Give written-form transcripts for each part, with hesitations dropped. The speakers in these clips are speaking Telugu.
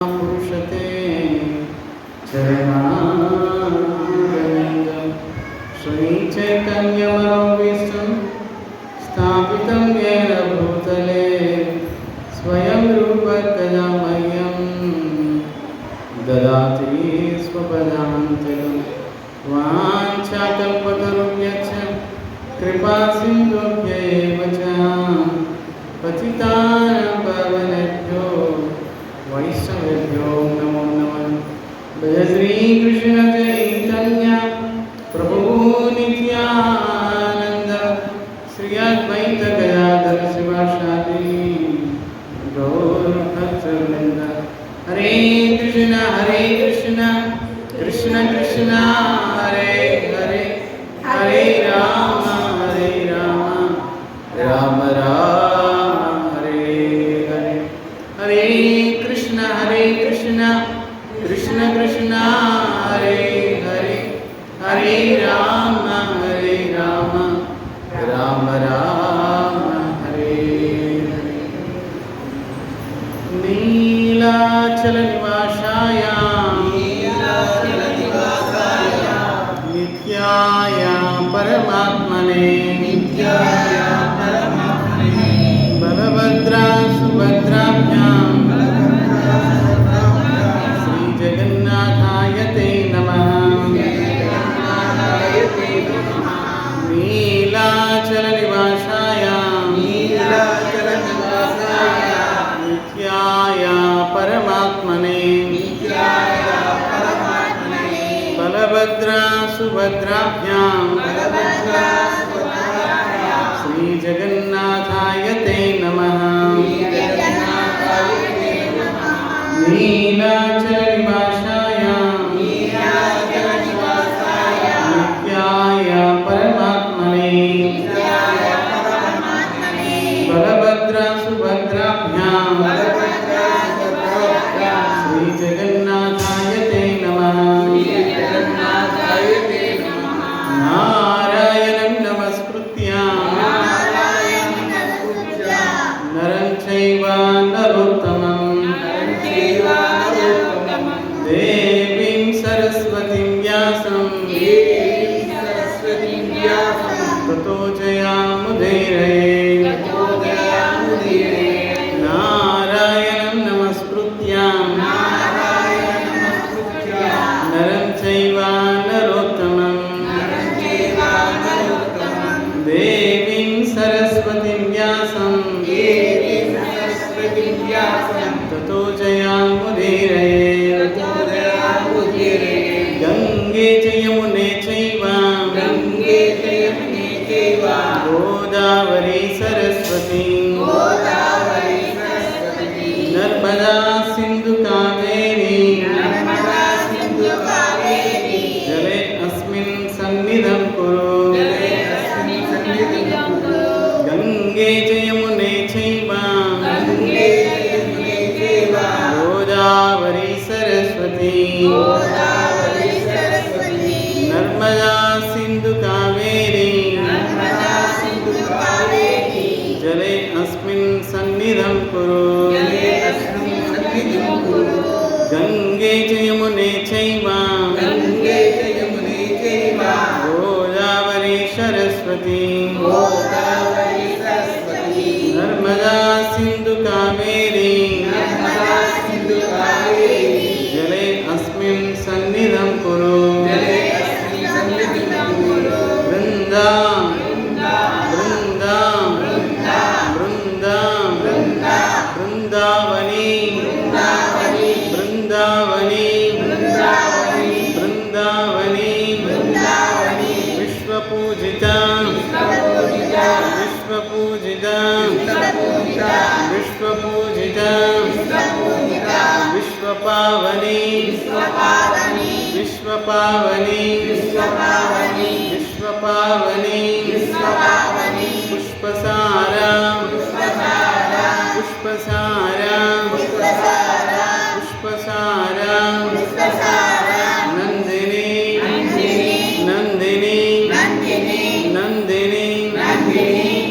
पुरुषते चरणारविन्दं श्रीचैतन्यमनोभीष्टं स्थापितं येन भूतले स्वयं रूपकदा मह्यं ददाति स्वपदान्तिकं वाञ्छाकल्पतरुभ्यश्च कृपासिन्धुभ्य एव च पतितानां पावनेभ्यो वैष्णवेभ्यो नमो नमः। जय श्री कृष्ण चैतन्य प्रभु नित्यानंद श्री अद्वैत गदाधर शिवासादि गौर भक्तवृंद। हरे कृष्ण कृष्ण कृष्ण हरे हरे हरे राम राम राम हरे हरे। हरे कृष्ण कृष्ण कृष्ण हरे हरे हरे राम राम राम हरे हरे। नीलाचल निवासाय नित्याय परमात्मने बलभद्रा सुभद्राभ्यां श्रीजगन्नाथाय ते नमः। नीलाचल निवासाय नित्याय परमात्मने बलभद्रा सुभद्राभ्यां श्रीजगन्नाथाय ते नमः। नीलाचल निवासाय नित्याय परमात्मने बलभद्रा सुभद्राभ्यां श्रीजगन्नाथाय ते नमः। नारायणं नमस्कृत्य नरं चैव नरोत्तमं देवीं सरस्वतीं व्यासं ततो जयामुदीरये। नारायणं नमस्कृत्य नरं चैव नरोत्तमं देवीं सरस्वतीं व्यासं ततो जयामुदीरये। गंगे च यमुने चैव गोदावरी सरस्वती नर्मदा सिंधु कावेरी जले अस्मिन् सन्निधं कुरु। गंगे च यमुने चैव गोदावरी सरस्वती नर्मदा सिंधु कावेरी जले अस्मिन् सन्निधं कुरु। गंगे च यमुने चैव गोदावरी सरस्वती नर्मदा सिंधु कावेरी जले अस्मिन् सन्निधं कुरु। वृंदावनी विश्वपूजिता विश्वपावनी पुष्पसारा नंदिनी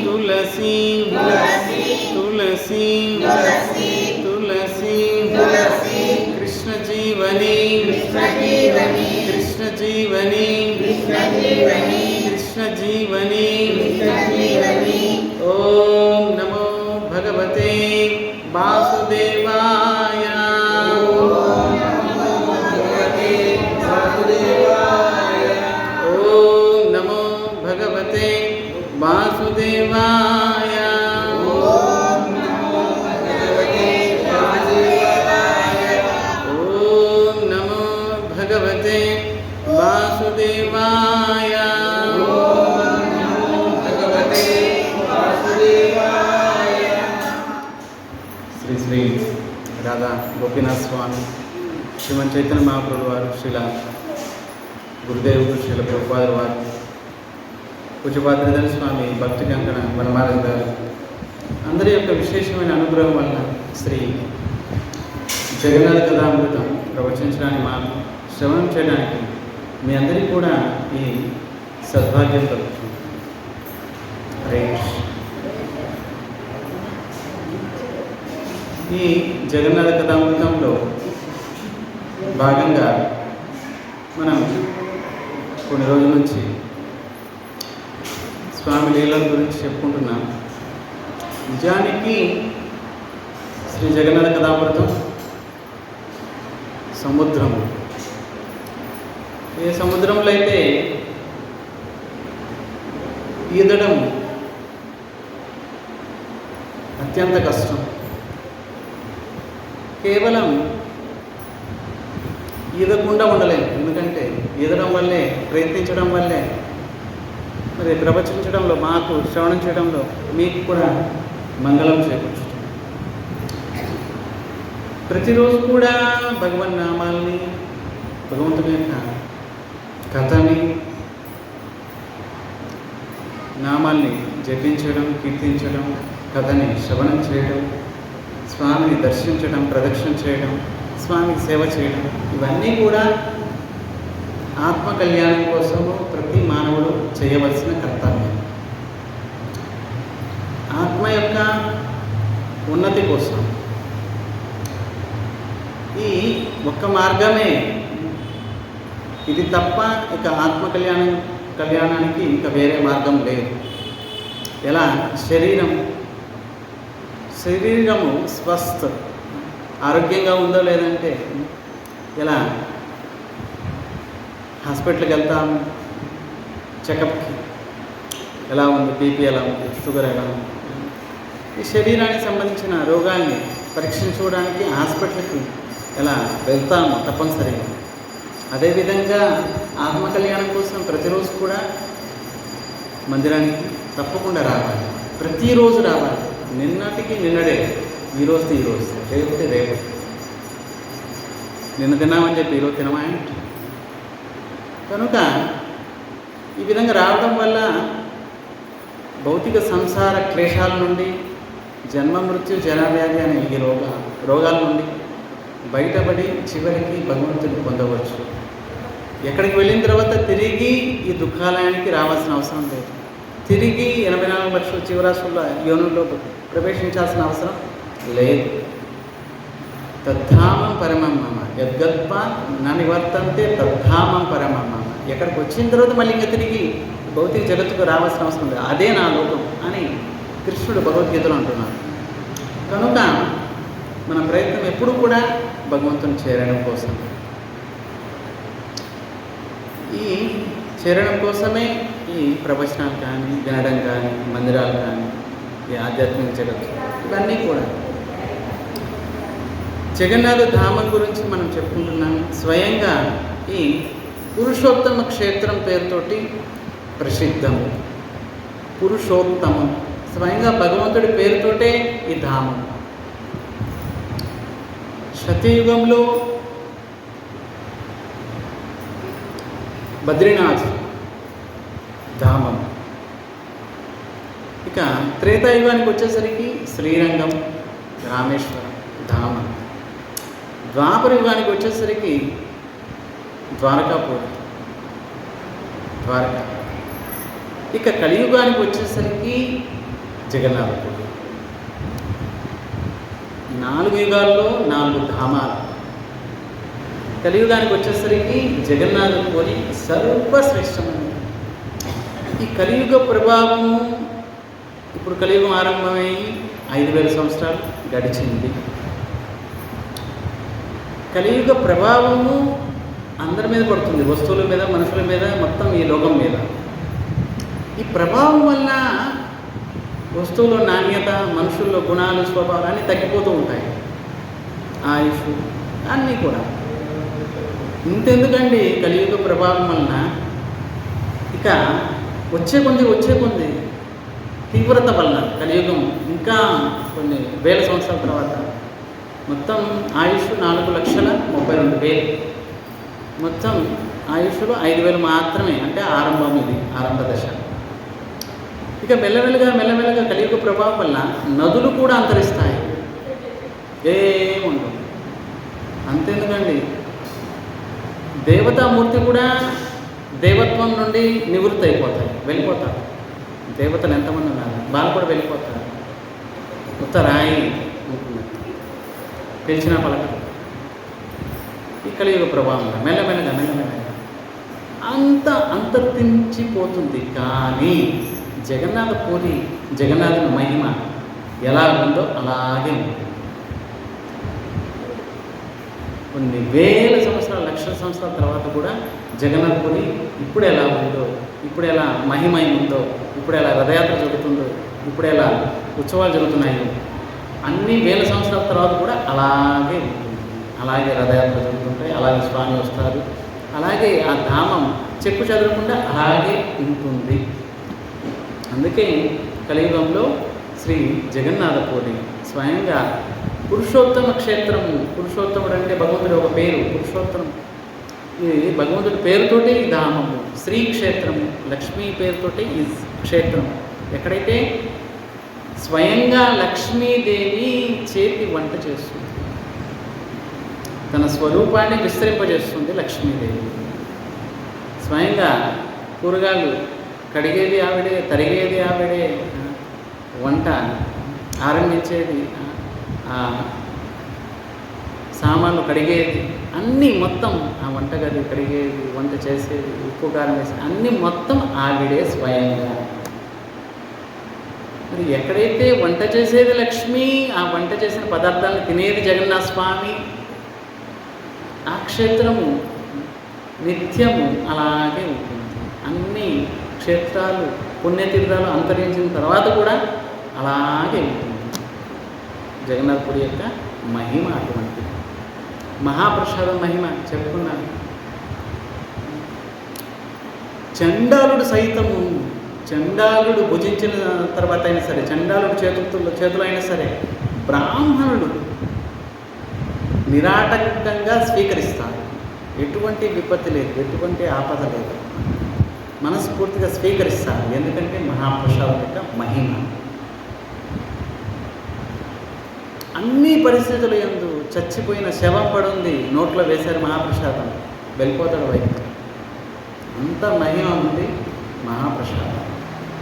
तुलसी तुलसी तुलसी तुलसी జీవని కృష్ణ జీవని కృష్ణ జీవని కృష్ణ జీవని కృష్ణ జీవని కృష్ణ జీవని ఓం నమో భగవతే వాసుదేవాయ ఓం నమో భగవతే వాసుదేవాయ ఓం నమో భగవతే వాసుదేవాయ ఓం నమో భగవతే వాసుదేవాయ ఓం నమో భగవతే వాసుదేవాయ ఓం నమో భగవతే వాసుదేవాయ శ్రీ శ్రీ రాధా గోపీనాథ్ స్వామి శ్రీమన్ చైతన్య మహాప్రభు వారు శ్రీల గురుదేవుడు శ్రీల ప్రభుపాదుల వారు పూజ్యపాత్రిధర స్వామి భక్తి కంకణ వనమారాజు గారు అందరి యొక్క విశేషమైన అనుగ్రహం వలన శ్రీ జగన్నాథ కథామృతం ప్రవచించడానికి మాకు శ్రవణం చేయడానికి మీ అందరికీ కూడా ఈ సద్భాగ్యం కలుగుతుంది. హరే కృష్ణ. ఈ జగన్నాథ కథామృతంలో భాగంగా మనం కొన్ని రోజుల నుంచి స్వామి లీలల గురించి చెప్పుకుంటున్నాం. నిజానికి శ్రీ జగన్నాథ కథామృతం సముద్రము. ఏ సముద్రంలో అయితే ఈదడం అత్యంత కష్టం. కేవలం ఈదకుండా ఉండలేము. ఎందుకంటే ఈదడం వల్లే, ప్రయత్నించడం వల్లే, మరి ప్రవచించడంలో, మాకు శ్రవణం చేయడంలో మీకు కూడా మంగళం చేకూర్చుతుంది. ప్రతిరోజు కూడా భగవన్ నామాల్ని, భగవంతుని యొక్క కథని, నామాల్ని జపించడం, కీర్తించడం, కథని శ్రవణం చేయడం, స్వామిని దర్శించడం, ప్రదక్షిణ చేయడం, స్వామికి సేవ చేయడం, ఇవన్నీ కూడా ఆత్మ కళ్యాణం కోసము ప్రతి మానవుడు చేయవలసిన కర్తవ్యం. ఆత్మ యొక్క ఉన్నతి కోసం ఈ ఒక్క మార్గమే. ఇది తప్ప ఇక ఆత్మ కళ్యాణానికి ఇంకా వేరే మార్గం లేదు. ఎలా శరీరము స్వస్థ ఆరోగ్యంగా ఉందో లేదంటే ఎలా హాస్పిటల్కి వెళ్తాం, చెకప్కి ఎలా ఉంది, బీపీ ఎలా ఉంది, షుగర్ ఎలా ఉంది, ఈ శరీరానికి సంబంధించిన రోగాల్ని పరీక్షించుకోవడానికి హాస్పిటల్కి ఎలా వెళ్తాము తప్పనిసరిగా. అదేవిధంగా ఆత్మ కళ్యాణం కోసం ప్రతిరోజు కూడా మందిరానికి తప్పకుండా రావాలి. ప్రతిరోజు రావాలి. నిన్నటికి నిన్నడే, ఈరోజుకి ఈరోజు, రేపుకి రేపు. నిన్న తిన్నామని చెప్పి ఈరోజు తినమా? కనుక ఈ విధంగా రావడం వల్ల భౌతిక సంసార క్లేశాల నుండి, జన్మ మృత్యు జరావ్యాధి అనే ఈ రోగాల నుండి బయటపడి చివరికి భగవంతుని పొందవచ్చు. ఎక్కడికి వెళ్ళిన తర్వాత తిరిగి ఈ దుఃఖాలయానికి రావాల్సిన అవసరం లేదు. తిరిగి 84 లక్షల జీవరాశుల యోనుల్లో ప్రవేశించాల్సిన అవసరం లేదు. తద్ధామం పరమం మమ యద్గత్వా నా నివర్తంతే తద్ధామం పరమం మమ. ఎక్కడికి వచ్చిన తర్వాత మళ్ళీ ఇంకా తిరిగి భౌతిక జగత్తుకు రావాల్సిన అవసరం లేదు. అదే నా లోకం అని కృష్ణుడు భగవద్గీతలో అంటున్నాడు. కనుక మన ప్రయత్నం ఎప్పుడు కూడా భగవంతుని చేరడం కోసం. ఈ చేరడం కోసమే ఈ ప్రవచనాలు కానీ, వినడం కానీ, మందిరాలు కానీ, ఈ ఆధ్యాత్మిక జగత్తు ఇవన్నీ కూడా. జగన్నాథ ధామం గురించి మనం చెప్పుకుంటున్నాం. స్వయంగా ఈ పురుషోత్తమ క్షేత్రం పేరుతోటి ప్రసిద్ధము. పురుషోత్తమం స్వయంగా భగవంతుడి పేరుతోటే ఈ ధామం. సత్యయుగంలో బద్రీనాథ్ ధామం. ఇక త్రేతాయుగానికి వచ్చేసరికి శ్రీరంగం, రామేశ్వరం ధామం. ద్వాపర యుగానికి వచ్చేసరికి ద్వారకాపూర్, ద్వారకా. ఇక కలియుగానికి వచ్చేసరికి జగన్నాథపూర్. 4 యుగాల్లో 4 ధామాలు. కలియుగానికి వచ్చేసరికి జగన్నాథపురి సర్వశ్రేష్టమైనది. ఈ కలియుగ ప్రభావము ఇప్పుడు కలియుగం ఆరంభమై 5000 సంవత్సరాలు గడిచింది. కలియుగ ప్రభావము అందరి మీద పడుతుంది, వస్తువుల మీద, మనుషుల మీద, మొత్తం ఈ లోకం మీద. ఈ ప్రభావం వల్ల వస్తువుల నాణ్యత, మనుషుల్లో గుణాలు, స్వభావాలు అన్నీ తగ్గిపోతూ ఉంటాయి. ఆయుష్ అన్నీ కూడా. ఇంతెందుకండి, కలియుగ ప్రభావం వలన ఇక వచ్చే కొద్ది తీవ్రత వలన కలియుగం ఇంకా కొన్ని వేల సంవత్సరాల తర్వాత మొత్తం ఆయుష్ 4,32,000. మొత్తం ఆయుష్లో 5,000 మాత్రమే. అంటే ఆరంభం, ఇది ఆరంభ దశ. ఇక మెల్లమెల్లగా కలియుగ ప్రభావం వల్ల నదులు కూడా అంతరిస్తాయి, ఏముండవు. అంతెందుకండి, దేవతామూర్తి కూడా దేవత్వం నుండి నివృత్తి వెళ్ళిపోతారు. దేవతలు ఎంతమంది ఉన్నారు, వాళ్ళు కూడా వెళ్ళిపోతారు. కొత్త రాయి ఉంటుంది, పిలిచిన పలక. ఈ కలియుగ ప్రభావం మెల్లమెల్లగా అంతరించిపోతుంది. కానీ జగన్నాథుని మహిమ ఎలా ఉందో అలాగే ఉంటుంది. కొన్ని వేల సంవత్సరాలు, లక్షల సంవత్సరాల తర్వాత కూడా జగన్నాథపురి ఇప్పుడు ఎలా ఉందో, ఇప్పుడు ఎలా మహిమై ఉందో, ఇప్పుడు ఎలా రథయాత్ర జరుగుతుందో, ఇప్పుడు ఎలా ఉత్సవాలు జరుగుతున్నాయో, అన్ని వేల సంవత్సరాల తర్వాత కూడా అలాగే ఉంటుంది. అలాగే రథయాత్ర జరుగుతుంటాయి, అలాగే స్వామి వస్తారు, అలాగే ఆ ధామం చెక్కు చెదరకుండా అలాగే ఉంటుంది. అందుకే కలియుగంలో శ్రీ జగన్నాథపురి స్వయంగా పురుషోత్తమ క్షేత్రము. పురుషోత్తముడు అంటే భగవంతుడి ఒక పేరు, పురుషోత్తమం. ఇది భగవంతుడి పేరుతోటి ఈ ధామము, శ్రీక్షేత్రము. లక్ష్మీ పేరుతోటి ఈ క్షేత్రం. ఎక్కడైతే స్వయంగా లక్ష్మీదేవి చేతి వంట చేస్తుంది, తన స్వరూపాన్ని విస్తరింపజేస్తుంది లక్ష్మీదేవి. స్వయంగా కూరగాయలు కడిగేది ఆవిడే, తరిగేది ఆవిడే, వంట ఆరంభించేది, సామాన్లు కడిగేది, అన్నీ మొత్తం ఆ వంటగది కడిగేది, వంట చేసేది, ఉప్పు కారం వేసేది, అన్నీ మొత్తం ఆవిడే స్వయంగా. మరి ఎక్కడైతే వంట చేసేది లక్ష్మి, ఆ వంట చేసిన పదార్థాలను తినేది జగన్నాథ స్వామి, ఆ క్షేత్రము నిత్యము అలాగే ఉంటుంది. అన్ని క్షేత్రాలు, పుణ్యతీర్థాలు అంతరించిన తర్వాత కూడా అలాగే ఉంటుంది. జగన్నాథపురి యొక్క మహిమ అటువంటిది. మహాప్రసాదం మహిమ చెప్పుకున్నాను. చండాలుడు సైతము, చండాలుడు భుజించిన తర్వాత అయినా సరే, చండాలుడు చేతులు అయినా సరే, బ్రాహ్మణుడు నిరాటంకంగా స్వీకరిస్తారు. ఎటువంటి విపత్తి లేదు, ఎటువంటి ఆపద లేదు, మనస్ఫూర్తిగా స్వీకరిస్తారు. ఎందుకంటే మహాప్రసాదం యొక్క మహిమ. అన్ని పరిస్థితులు యందు చచ్చిపోయిన శవం పడుంది, నోట్లో వేశారు మహాప్రసాదం, వెళ్ళిపోతాడు వైద్యుడు. అంత మహిమ ఉంది మహాప్రసాదం.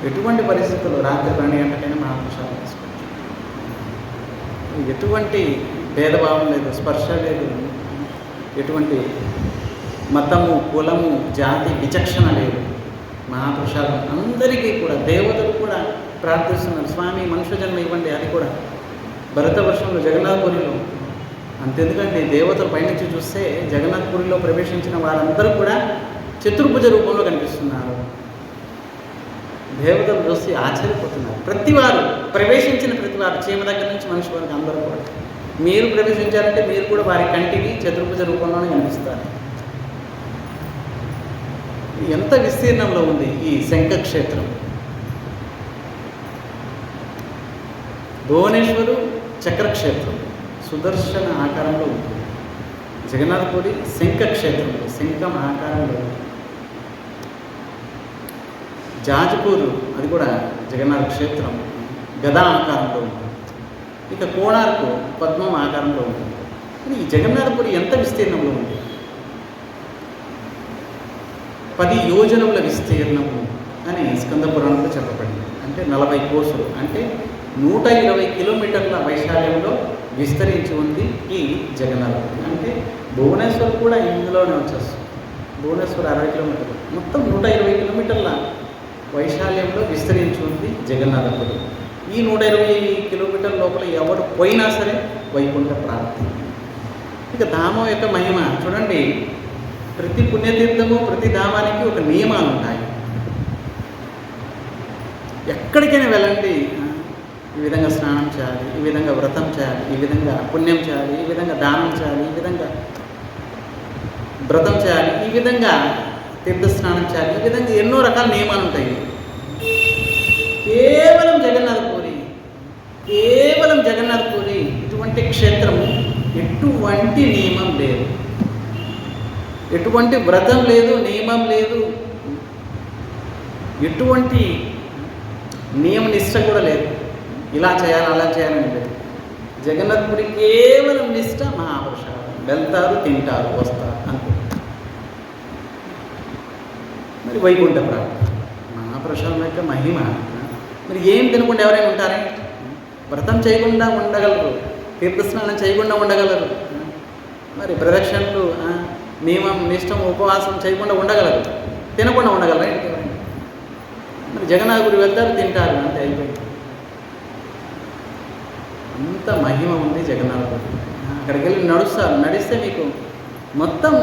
ఎటువంటి పరిస్థితుల్లో రాత్రి 12 గంటలకైనా మహాప్రసాదం తీసుకోవచ్చు. ఎటువంటి భేదభావం లేదు, స్పర్శ లేదు, ఎటువంటి మతము, కులము, జాతి విచక్షణ లేదు. మహాప్రసాదం అందరికీ కూడా, దేవతలు కూడా ప్రార్థిస్తున్నారు, స్వామి మనుష్య జన్మ ఇవ్వండి. అది కూడా భరతవర్షంలో జగన్నాథపురిలో. అంతెందుకంటే దేవతలు పైనుంచి చూస్తే జగన్నాథపురిలో ప్రవేశించిన వారందరూ కూడా చతుర్భుజ రూపంలో కనిపిస్తున్నారు. దేవతలు చూసి ఆశ్చర్యపోతున్నారు. ప్రతివారు ప్రవేశించిన ప్రతివారు, చీమ దగ్గర నుంచి మనిషి వరకు అందరూ కూడా, మీరు ప్రవేశించారంటే మీరు కూడా వారి కంటికి చతుర్భుజ రూపంలోనే కనిపిస్తారు. ఎంత విస్తీర్ణంలో ఉంది ఈ శంఖక్షేత్రం. భువనేశ్వరు చక్రక్షేత్రం సుదర్శన ఆకారంలో ఉంటుంది. జగన్నాథపురి శంఖక్షేత్రం, శంఖం ఆకారంలో ఉంటుంది. జాజ్పూర్ అది కూడా జగన్నాథ క్షేత్రం, గదా ఆకారంలో ఉంటుంది. ఇక కోణార్కు పద్మం ఆకారంలో ఉంటుంది. ఈ జగన్నాథపురి ఎంత విస్తీర్ణంలో ఉంది? 10 యోజనముల విస్తీర్ణము అని స్కంద పురాణంలో చెప్పబడింది. అంటే 40 కోసులు, అంటే 120 కిలోమీటర్ల వైశాల్యంలో విస్తరించి ఉంది ఈ జగన్నాథపురి. అంటే భువనేశ్వర్ కూడా ఇందులోనే వచ్చేస్తుంది. భువనేశ్వర్ 60 కిలోమీటర్లు, మొత్తం 120 కిలోమీటర్ల వైశాల్యంలో విస్తరించి ఉంది జగన్నాథపురి. ఈ 120 కిలోమీటర్ల లోపల ఎవరు పోయినా సరే వైకుంఠ ప్రాప్తి. ఇక ధామం యొక్క మహిమ చూడండి. ప్రతి పుణ్యతీర్థము, ప్రతి ధామానికి ఒక నియమాలు ఉంటాయి. ఎక్కడికైనా వెళ్ళండి, ఈ విధంగా స్నానం చేయాలి, ఈ విధంగా వ్రతం చేయాలి, ఈ విధంగా పుణ్యం చేయాలి, ఈ విధంగా దానం చేయాలి, ఈ విధంగా వ్రతం చేయాలి, ఈ విధంగా తీర్థ స్నానం చేయాలి, ఈ విధంగా ఎన్నో రకాల నియమాలు ఉంటాయి. కేవలం జగన్నాథపురి ఇటువంటి క్షేత్రము ఎటువంటి నియమం లేదు, ఎటువంటి వ్రతం లేదు, నియమం లేదు, ఎటువంటి నియమ నిష్ట కూడా లేదు. ఇలా చేయాలి, అలా చేయాలని లేదు. జగన్నాథపురి కేవలం నిష్ట, మహాప్రసాదం. వెళ్తారు, తింటారు, వస్తారు, అంతే. మరి వైకుంఠ ప్రాప్తి మహాప్రసాదం యొక్క మహిమ. మరి ఏం తినకుండా ఎవరైనా ఉంటారే? వ్రతం చేయకుండా ఉండగలరు, తీర్థస్నానం చేయకుండా ఉండగలరు, మరి ప్రదక్షిణలు, నియమం నిష్టం ఉపవాసం చేయకుండా ఉండగలరు, తినకుండా ఉండగలరా? మరి జగన్నాథపురి వెళ్తారు, తింటారు, అంతే, అయిపోయింది. అంత మహిమ ఉంది జగన్నాథపురి. అక్కడికి వెళ్ళి నడుస్తారు. నడిస్తే మీకు మొత్తం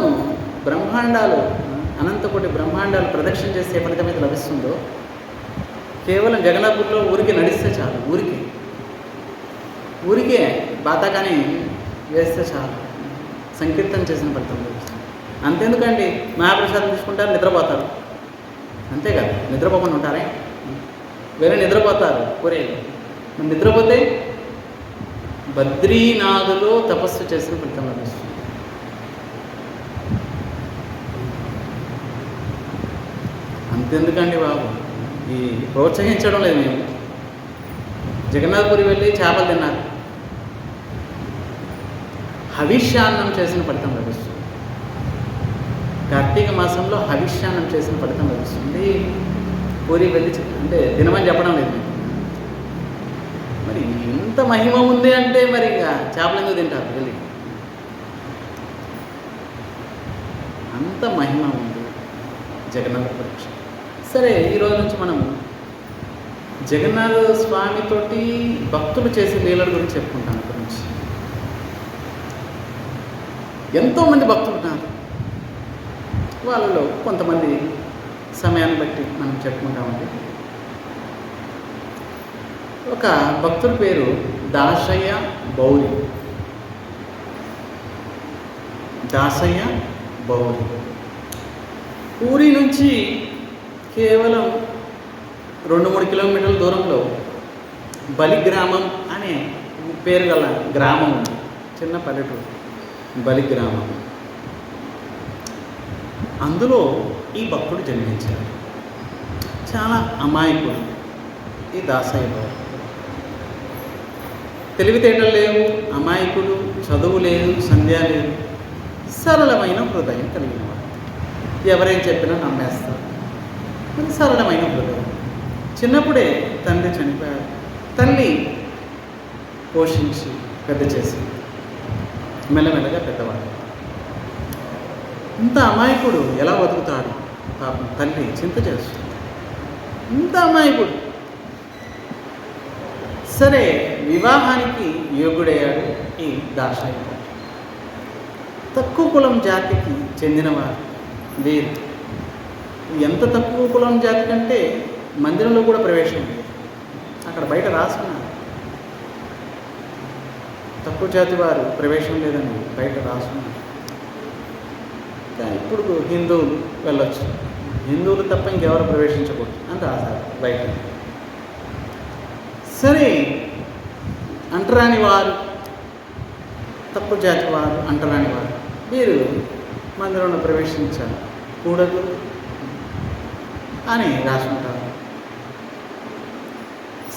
బ్రహ్మాండాలు, అనంతకోటి బ్రహ్మాండాలు ప్రదక్షిణ చేసే ఫలితం అయితే లభిస్తుందో కేవలం జగన్నాథపురిలో ఊరికి నడిస్తే చాలు. ఊరికే బాతాకాని వేస్తే చాలు, సంకీర్తన చేసిన ఫలితం లభిస్తుంది. అంతెందుకండి, మహాప్రసాదం తీసుకుంటారు, నిద్రపోతారు, అంతే కదా. నిద్రపోకుండా ఉంటారే? వేరే నిద్రపోతారు పూరేలు. మరి నిద్రపోతే బద్రీనాథులో తపస్సు చేసిన ఫలితం లభిస్తుంది. అంతెందుకండి బాబు, ఈ ప్రోత్సహించడం లేదు. మేము జగన్నాథపురి వెళ్ళి చేపలు తిన్నారు, హవిష్యాన్నం చేసిన ఫలితం లభిస్తుంది. కార్తీక మాసంలో హవిష్యాన్నం చేసిన ఫలితం లభిస్తుంది. పూరి వెళ్ళి అంటే తినమని చెప్పడం లేదు. మరి ఇంత మహిమ ఉంది అంటే మరి ఇంకా చేపలు ఎందుకు తింటారు వెళ్ళి? అంత మహిమ ఉంది జగన్నాథపురి. సరే, ఈరోజు నుంచి మనం జగన్నాథ స్వామితోటి భక్తులు చేసే లీలల గురించి చెప్పుకుంటాం. గురించి ఎంతోమంది భక్తులు ఉన్నారు. వాళ్ళలో కొంతమంది సమయాన్ని బట్టి మనం చెప్పుకుంటామండి. ఒక భక్తుడి పేరు దాసయ్య బౌరి. దాసయ్య బౌరి పూరి నుంచి కేవలం 2-3 కిలోమీటర్ల దూరంలో బలిగ్రామం అనే పేరు గల గ్రామం ఉంది. చిన్న పల్లెటూరు బలిగ్రామం. అందులో ఈ భక్తుడు జన్మించాడు. చాలా అమాయకుడు ఈ దాసయ్య బాబు. తెలివితేటలు లేవు, అమాయకుడు, చదువు లేదు, సంధ్య లేదు, సరళమైన హృదయం కలిగిన వాడు. ఎవరైనా చెప్పినా నమ్మేస్తారు. మరి సరళమైన హృదయం. చిన్నప్పుడే తండ్రి చనిపోయాడు. తల్లి పోషించి పెద్ద చేసి మెల్లమెల్లగా పెద్దవాడు. ఇంత అమాయకుడు ఎలా బతుకుతాడు? పాపం తల్లి చింత చేస్తుంది. ఇంత అమాయకుడు. సరే, వివాహానికి యోగ్యుడయ్యాడు ఈ దాసయ్య. తక్కువ కులం జాతికి చెందినవారు వీరు. ఎంత తక్కువ కులం జాతి కంటే మందిరంలో కూడా ప్రవేశం లేదు. అక్కడ బయట రాసుకున్నారు, తక్కువ జాతి వారు ప్రవేశం లేదని బయట రాసుకున్నారు. ఇప్పుడు హిందువులు వెళ్ళొచ్చు, హిందువులు తప్ప ఇంకెవరు ప్రవేశించకూడదు అని రాశారు బయట. సరే, అంటరాని వారు, తక్కువ జాతి వారు, అంటరాని వారు వీరు మందిరంలో ప్రవేశించారు కూడదు అని రాసుకుంటారు.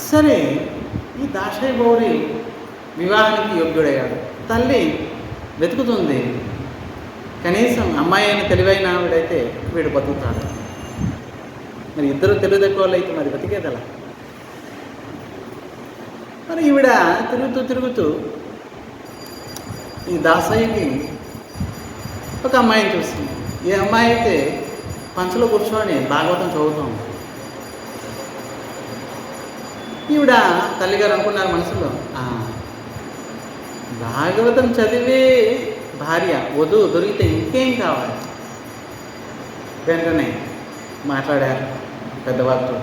సరే, ఈ దాసయ్య బౌరి వివాహానికి యోగ్యుడయ్యాడు. తల్లి వెతుకుతుంది, కనీసం అమ్మాయి అయిన తెలివైన ఆవిడైతే వీడు బతుకుతాడు. మరి ఇద్దరు తెలివి తక్కువ వాళ్ళు అయితే మరి బతికేదలా? మరి ఈవిడ తిరుగుతూ ఈ దాసయ్యకి ఒక అమ్మాయిని చూస్తుంది. ఈ అమ్మాయి అయితే పంచలో కూర్చొని భాగవతం చదువుతాం. ఈవిడ తల్లిగారు అనుకున్నారు మనసులో, భాగవతం చదివే భార్య వధువు దొరికితే ఇంకేం కావాలి. వెంటనే మాట్లాడారు పెద్దవాళ్ళతో,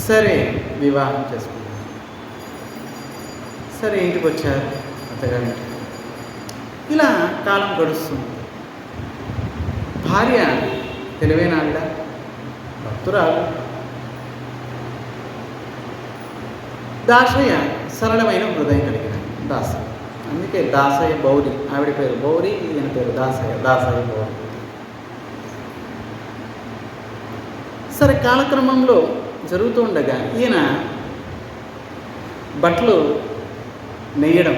సరే వివాహం చేసుకున్నారు. సరే ఇంటికి వచ్చారు అత్తగారింటికి. ఇలా కాలం గడుస్తుంది. భార్య తెలివైన ఆవిడ, భక్తురాలు. దాసయ్య సరళమైన హృదయం కలిగిన దాసయ్య. అందుకే దాసయ్య బౌరి, ఆవిడ పేరు బౌరి, ఈయన పేరు దాసయ్య, దాసయ్య బౌరి. సరే కాలక్రమంలో జరుగుతూ ఉండగా ఈయన బట్టలు నెయ్యడం,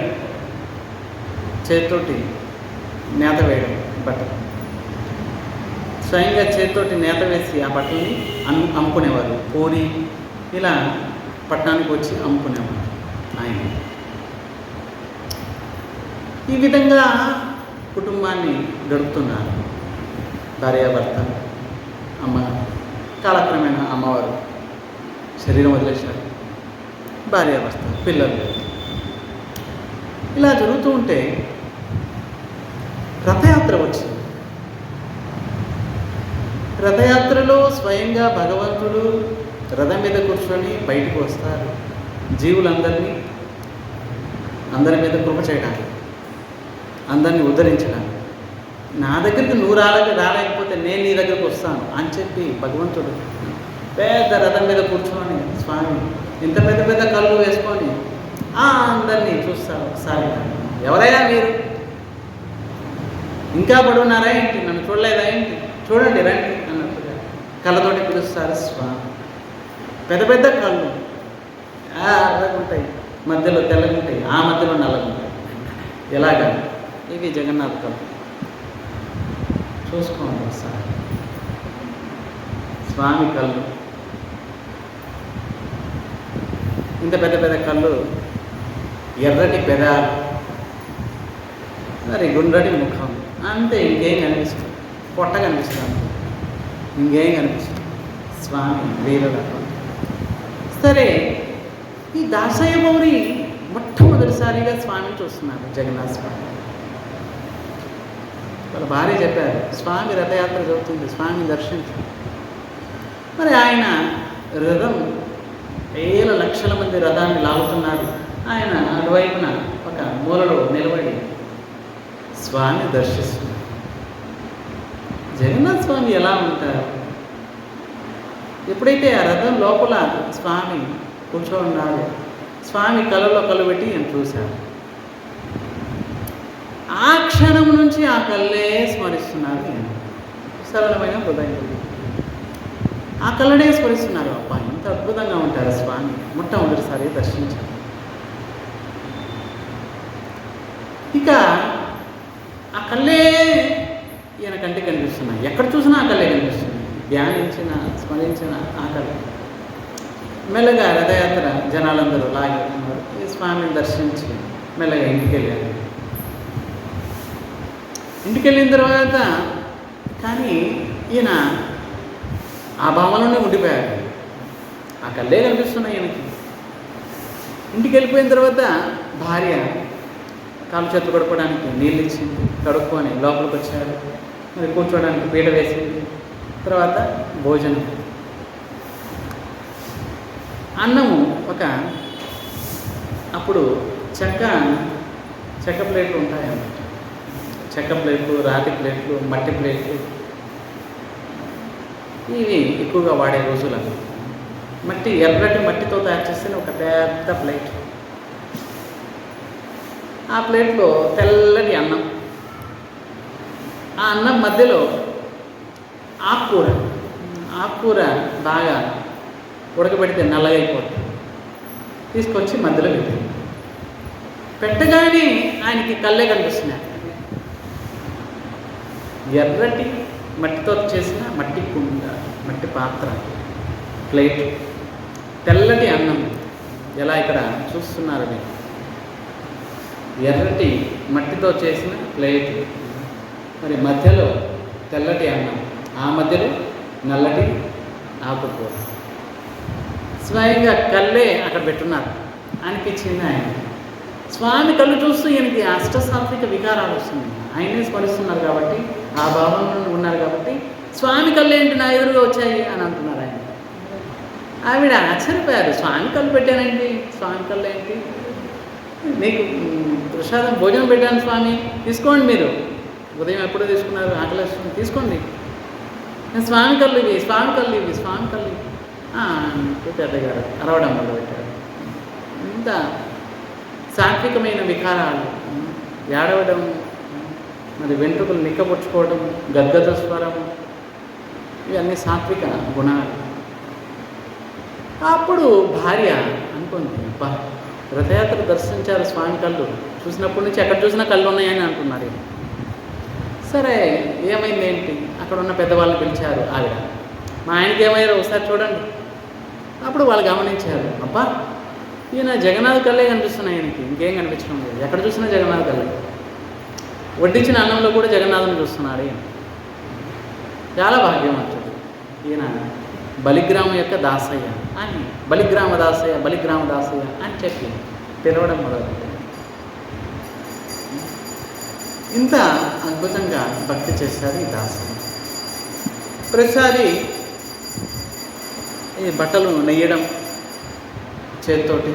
చేతితోటి నేత వేయడం, బట్టలు స్వయంగా చేతితోటి నేత వేసి ఆ బట్టల్ని అమ్ముకునేవారు. పూరి ఇలా పట్టణానికి వచ్చి అమ్ముకునేవారు ఆయన. ఈ విధంగా కుటుంబాన్ని గడుపుతున్నారు భార్యాభర్త. అమ్మ కాలక్రమేణా అమ్మవారు శరీరం వదిలేశారు. భార్యాభర్త, పిల్లలు. ఇలా జరుగుతూ ఉంటే రథయాత్ర వచ్చింది. రథయాత్రలో స్వయంగా భగవంతుడు రథం మీద కూర్చొని బయటకు వస్తారు. జీవులందరినీ అందరి మీద కృప చేయడానికి, అందరినీ ఉద్ధరించడానికి. నా దగ్గరికి నువ్వు రాలేకపోతే నేను నీ దగ్గరికి వస్తాను అని చెప్పి భగవంతుడు పెద్ద రథం మీద కూర్చొని స్వామి ఇంత పెద్ద పెద్ద కళ్ళు వేసుకొని అందరినీ చూస్తారు. ఒకసారి, ఎవరైనా మీరు ఇంకా పడున్నారా ఏంటి, నన్ను చూడలేదా ఏంటి, చూడండి రండి అన్నట్టుగా కళ్ళతోటి పిలుస్తారు స్వామి. పెద్ద పెద్ద కళ్ళు ఎర్రగుంటాయి, మధ్యలో తెల్లగుంటాయి, ఆ మధ్యలో నల్లగుంటాయి. ఎలాగా? ఇవి జగన్నాథ్ కళ్ళు. చూసుకోండి ఒకసారి స్వామి కళ్ళు. ఇంత పెద్ద పెద్ద కళ్ళు, ఎర్రటి పెదాలు, మరి గుండ్రటి ముఖం, అంతే. ఇంకేం కనిపిస్తుంది? పొట్ట కనిపిస్తుంది, ఇంకేం కనిపిస్తుంది? స్వామి వీరుడు. సరే, ఈ దాసయ్య బౌరి మొట్టమొదటిసారిగా స్వామిని చూస్తున్నారు, జగన్నాథ స్వామి. వాళ్ళ భార్య చెప్పారు, స్వామి రథయాత్ర జరుగుతుంది, స్వామిని దర్శించు. మరి ఆయన రథం వేల లక్షల మంది రథాన్ని లాగుతున్నారు. ఆయన అటువైపున ఒక మూలలో నిలబడి స్వామి దర్శిస్తున్నారు. జగన్నాథ స్వామి ఎలా ఉంటారు? ఎప్పుడైతే ఆ రథం లోపల స్వామి కూర్చోన్నాడు, స్వామి కళ్ళలో కళ్ళు పెట్టి నేను చూశాను. ఆ క్షణం నుంచి ఆ కళ్ళే స్మరిస్తున్నారు. నేను సరళమైన హృదయం, ఆ కళ్ళనే స్మరిస్తున్నారు. అబ్బా, ఇంత అద్భుతంగా ఉంటారు స్వామి. మొట్టమొదటిసారి దర్శించారు. ఇక ఆ కళ్ళే ఈయన కంటికి కనిపిస్తున్నాయి. ఎక్కడ చూసినా ఆ కళ్ళే కనిపిస్తున్నాయి. ధ్యానించిన, స్మరించిన ఆ కళ్ళే. మెల్లగా రథయాత్ర జనాలందరూ లాగేస్తున్నారు. ఈ స్వామిని దర్శించి మెల్లగా ఇంటికి వెళ్ళారు. ఇంటికి వెళ్ళిన తర్వాత కానీ ఈయన ఆ భావంలోనే ఉండిపోయారు. ఆ కళ్ళే కనిపిస్తున్నాయి ఈయనకి. ఇంటికి వెళ్ళిపోయిన తర్వాత భార్య కాలు చేతులు కడుక్కోవడానికి నీళ్ళు ఇచ్చింది, కడుక్కొని లోపలికి వచ్చారు. మరి కూర్చోవడానికి పీట వేసింది. తర్వాత భోజనం, అన్నము. అప్పుడు చెక్క ప్లేట్లు ఉంటాయన్నమాట. చెక్క ప్లేట్లు, రాతి ప్లేట్లు, మట్టి ప్లేట్లు, ఇవి ఎక్కువగా వాడే రోజులు. మట్టి, ఎర్రటి మట్టితో తయారు చేసిన ఒక పెద్ద ప్లేట్. ఆ ప్లేట్లో తెల్లటి అన్నం. ఆ అన్నం మధ్యలో ఆకుకూర బాగా ఉడకబెడితే నల్లగా అయిపోతుంది. తీసుకొచ్చి మధ్యలో పెట్టింది. పెట్టగానే ఆయనకి కళ్ళే కనిపిస్తున్నాయి. ఎర్రటి మట్టితో చేసిన మట్టి కుండ, మట్టి పాత్ర, ప్లేట్, తెల్లటి అన్నం. ఎలా ఇక్కడ చూస్తున్నారు మీరు. ఎర్రటి మట్టితో చేసిన ప్లేట్, మరి మధ్యలో తెల్లటి అన్నం, ఆ మధ్యలో నల్లటి ఆకుకూర. స్వయంగా కళ్ళే అక్కడ పెట్టున్నారు అనిపించింది ఆయన. స్వామి కళ్ళు చూస్తూ ఈయనకి అష్టసాత్విక వికారాలు వస్తున్నాయి. ఆయనే స్మరిస్తున్నారు కాబట్టి, ఆ భావంలో ఉన్నారు కాబట్టి స్వామి కళ్ళు ఏంటి నా ఎదురుగా వచ్చాయి అని అంటున్నారు ఆయన. ఆవిడ ఆశ్చర్యపోయారు, స్వామి కళ్ళు పెట్టానండి, స్వామి కళ్ళు ఏంటి, నీకు ప్రసాదం భోజనం పెట్టాను స్వామి, తీసుకోండి, మీరు ఉదయం ఎప్పుడో తీసుకున్నారు, ఆకలి వస్తుంది, తీసుకోండి, స్వామి కళ్ళు ఇవి, స్వామి కళ్ళు ఇవి, స్వామి కళ్ళు ఇవి అంటూ పెద్దగారు అరవడం మొదలుపెట్టారు. ఇంత సాత్వికమైన వికారాలు, ఏడవడం, మరి వెంట్రుకలు నిక్కబుచ్చుకోవడం, గద్గద స్వరం, ఇవన్నీ సాత్విక గుణాలు. అప్పుడు భార్య అనుకుంది, అబ్బా రథయాత్ర దర్శించారు స్వామి కళ్ళు, చూసినప్పటి నుంచి ఎక్కడ చూసినా కళ్ళు ఉన్నాయని అంటున్నారు. సరే ఏమైంది ఏంటి, అక్కడ ఉన్న పెద్దవాళ్ళని పిలిచారు ఆవిడ, మా ఆయనకి ఏమయ్యారో ఒకసారి చూడండి. అప్పుడు వాళ్ళు గమనించారు, అబ్బా ఈయన జగన్నాథ్ కళ్ళే కనిపిస్తున్నాయి, ఆయనకి ఇంకేం కనిపించడం లేదు, ఎక్కడ చూసినా జగన్నాథ్ కళ్ళే, వడ్డించిన అన్నంలో కూడా జగన్నాథుని చూస్తున్నాడు ఈయన. చాలా భాగ్యవంతుడు ఈయన, బలిగ్రామం యొక్క దాసయ్య అని, బలిగ్రామ దాసయ్య, బలిగ్రామ దాసయ్య అని చెప్పి పిలవడం మొదలుపెట్టాడు. ఇంత అద్భుతంగా భక్తి చేశారు ఈ దాసయ్య. ప్రతిసారి ఈ బట్టలు నెయ్యడం చేతితోటి,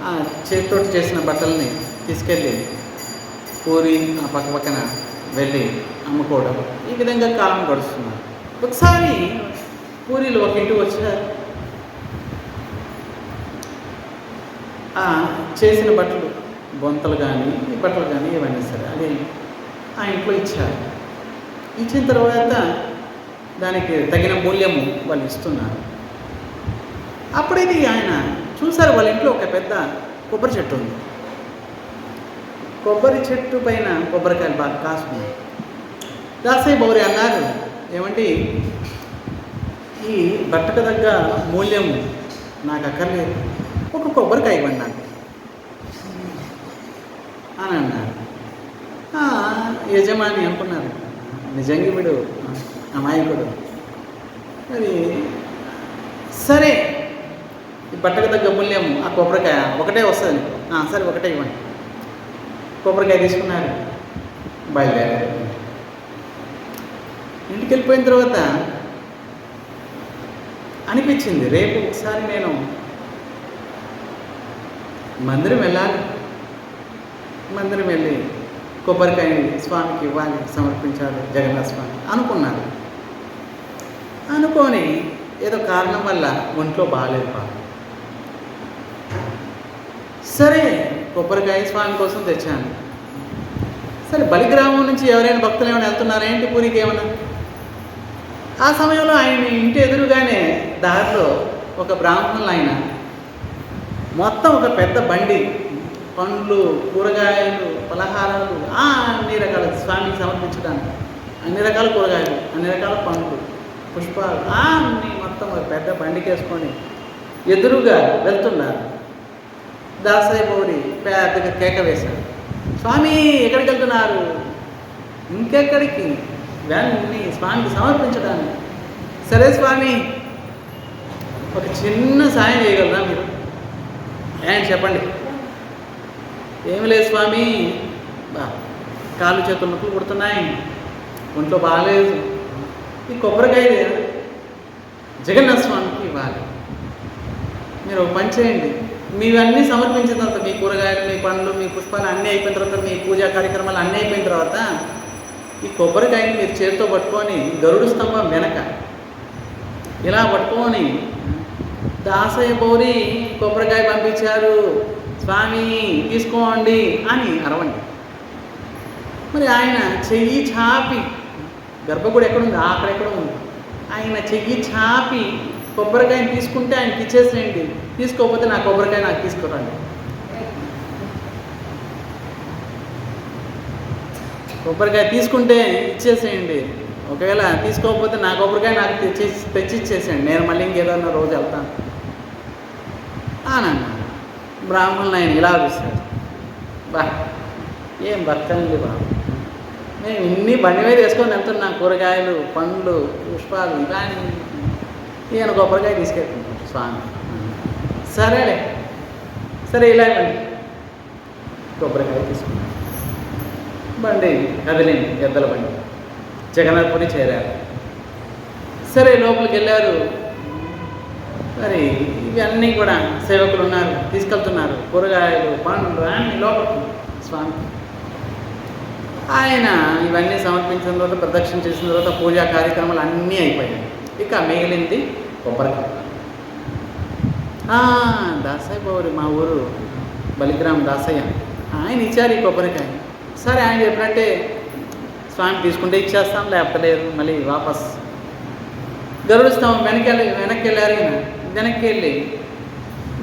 ఆ చేతితోటి చేసిన బట్టల్ని తీసుకెళ్ళి పూరి ఆ పక్కన వెళ్ళి అమ్ముకోవడం, ఈ విధంగా కాలం గడుస్తున్నారు. ఒకసారి పూరీలు ఒక ఇంటికి వచ్చారు, చేసిన బట్టలు, బొంతలు కానీ ఈ బట్టలు కానీ ఇవన్నీ సరే అది ఆ ఇంట్లో ఇచ్చారు. ఇచ్చిన తర్వాత దానికి తగిన మూల్యము వాళ్ళు ఇస్తున్నారు. అప్పుడైతే ఆయన చూసారు, వాళ్ళ ఇంట్లో ఒక పెద్ద కొబ్బరి చెట్టు ఉంది. కొబ్బరి చెట్టు పైన కొబ్బరికాయలు బాగా కాసుకున్నాయి. దాసయ్య బౌరి అన్నారు, ఏమంటే ఈ బట్టకు తగ్గ మూల్యము నాకు అక్కర్లేదు, ఒక కొబ్బరికాయ ఇవ్వండి నాకు అని అన్నారు. యజమాని అనుకున్నారు, నిజంగా వీడు అమాయకుడు, మరి సరే ఈ బట్టకు తగ్గ మూల్యం ఆ కొబ్బరికాయ ఒకటే వస్తుంది, సరే ఒకటే ఇవ్వండి. కొబ్బరికాయ తీసుకున్నారు, బయలుదేరారు. ఇంటికి వెళ్ళిపోయిన తర్వాత అనిపించింది, రేపు ఒకసారి నేను మందిరం వెళ్ళాలి, మందిరం వెళ్ళి కొబ్బరికాయని స్వామికి ఇవ్వాలి, సమర్పించాలి జగన్నాథ స్వామి అనుకున్నారు. అనుకొని ఏదో కారణం వల్ల ఒంట్లో బాగాలేదు పాపం. సరే కొబ్బరికాయ స్వామి కోసం తెచ్చాను. సరే బలిగ్రామం నుంచి ఎవరైనా భక్తులు ఏమైనా వెళ్తున్నారేంటి పూరికి ఏమన్నా? ఆ సమయంలో ఆయన ఇంటి ఎదురుగానే దారిలో ఒక బ్రాహ్మణులు ఆయన మొత్తం ఒక పెద్ద బండి, పండ్లు, కూరగాయలు, పలహారాలు, అన్ని రకాల స్వామికి సమర్పించడానికి, అన్ని రకాల కూరగాయలు, అన్ని రకాల పండ్లు, పుష్పాలు అన్నీ మొత్తం ఒక పెద్ద బండికేసుకొని ఎదురుగా వెళ్తున్నారు. దాసయ్య బౌరి పెద్దగా కేక వేశారు, స్వామి ఎక్కడికి వెళ్తున్నారు? ఇంకెక్కడికి, ఇవన్నీ స్వామికి సమర్పించడానికి. సరే స్వామి, ఒక చిన్న సాయం చేయగలరా మీరు? ఏం చెప్పండి. ఏమి లేదు స్వామి, కాళ్ళు చేతులు నొప్పులు పుడుతున్నాయి, ఒంట్లో బాగాలేదు, ఈ కొబ్బరికాయ జగన్నాథ స్వామికి ఇవ్వాలి, మీరు ఒక పని చేయండి, మీవన్నీ సమర్పించిన తర్వాత, మీ కూరగాయలు, మీ పండ్లు, మీ పుష్పాలు అన్నీ అయిపోయిన తర్వాత, మీ పూజా కార్యక్రమాలు అన్నీ అయిపోయిన తర్వాత ఈ కొబ్బరికాయని మీరు చేతితో పట్టుకొని గరుడు స్తంభం వెనక ఇలా పట్టుకొని దాసయ్య బౌరి కొబ్బరికాయ పంపించారు స్వామి తీసుకోండి అని అరవండి. మరి ఆయన చెయ్యి చాపి, గర్భగుడి ఎక్కడుంది అక్కడెక్కడ ఉంది, ఆయన చెయ్యి చాపి కొబ్బరికాయని తీసుకుంటే ఆయనకి ఇచ్చేసేయండి, తీసుకోకపోతే నా కొబ్బరికాయ నాకు తీసుకురండి. కొబ్బరికాయ తీసుకుంటే ఇచ్చేసేయండి, ఒకవేళ తీసుకోకపోతే నా కొబ్బరికాయ నాకు తెచ్చి ఇచ్చేసేయండి, నేను మళ్ళీ ఇంకేదన్నా రోజు వెళ్తాను అని అన్నాను. బ్రాహ్మణులు ఆయన ఇలా చూశారు, బా ఏం బతకండి బాబు, మేము ఇన్ని బండి మీద వేసుకొని వెళ్తున్నాం, కూరగాయలు, పండ్లు, పుష్పాలు ఇవన్నీ. ఈయన కొబ్బరికాయ తీసుకెళ్తున్నాం స్వామి. సరేలే, సరే ఇలా ఇవ్వండి. కొబ్బరికాయ తీసుకున్నాం. బండి కదిలింది, ఎద్దల బండి. జగన్నాథపురి చేరారు. సరే లోపలికి వెళ్ళారు. మరి ఇవన్నీ కూడా సేవకులు ఉన్నారు, తీసుకెళ్తున్నారు కూరగాయలు, పండ్లు అన్నీ లోపలికి స్వామి. ఆయన ఇవన్నీ సమర్పించిన తర్వాత, ప్రదక్షిణ చేసిన తర్వాత పూజా కార్యక్రమాలు అన్నీ అయిపోయాయి. ఇక మిగిలింది కొబ్బరికాయ. దాసయ్య బాబు మా ఊరు బలిగ్రామ్ దాసయ్య, ఆయన ఇచ్చారు ఈ కొబ్బరికాయ. సరే ఆయన చెప్పినట్టే స్వామి తీసుకుంటే ఇచ్చేస్తాం, లేకపోతే లేదు, మళ్ళీ వాపస్ గరుడుస్తాం. వెనక్కి వెళ్ళారు. ఈయన వెనక్కి వెళ్ళి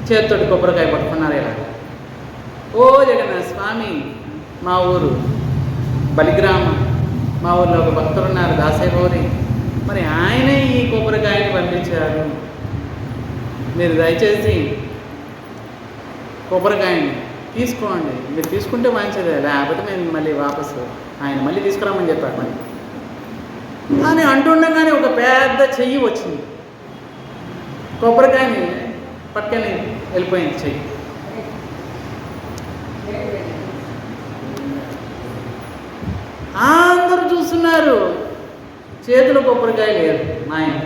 చేతితోటి కొబ్బరికాయ పట్టుకున్నారు. ఇలా ఓ జగన్నాథ స్వామి, మా ఊరు బలిగ్రామం, మా ఊరిలో ఒక భక్తులు ఉన్నారు దాసయ్య గౌరి, మరి ఆయనే ఈ కొబ్బరికాయని పంపించారు. మీరు దయచేసి కొబ్బరికాయని తీసుకోండి, మీరు తీసుకుంటే మంచిదే, లేకపోతే మేము మళ్ళీ వాపసు ఆయన మళ్ళీ తీసుకురామని చెప్పారు. మరి అని అంటుండగానే ఒక పెద్ద చెయ్యి వచ్చింది, కొబ్బరికాయని పట్టుకొని వెళ్ళిపోయింది చెయ్యి. అందరూ చూస్తున్నారు, చేతిలో కొబ్బరికాయ లేదు మాయన.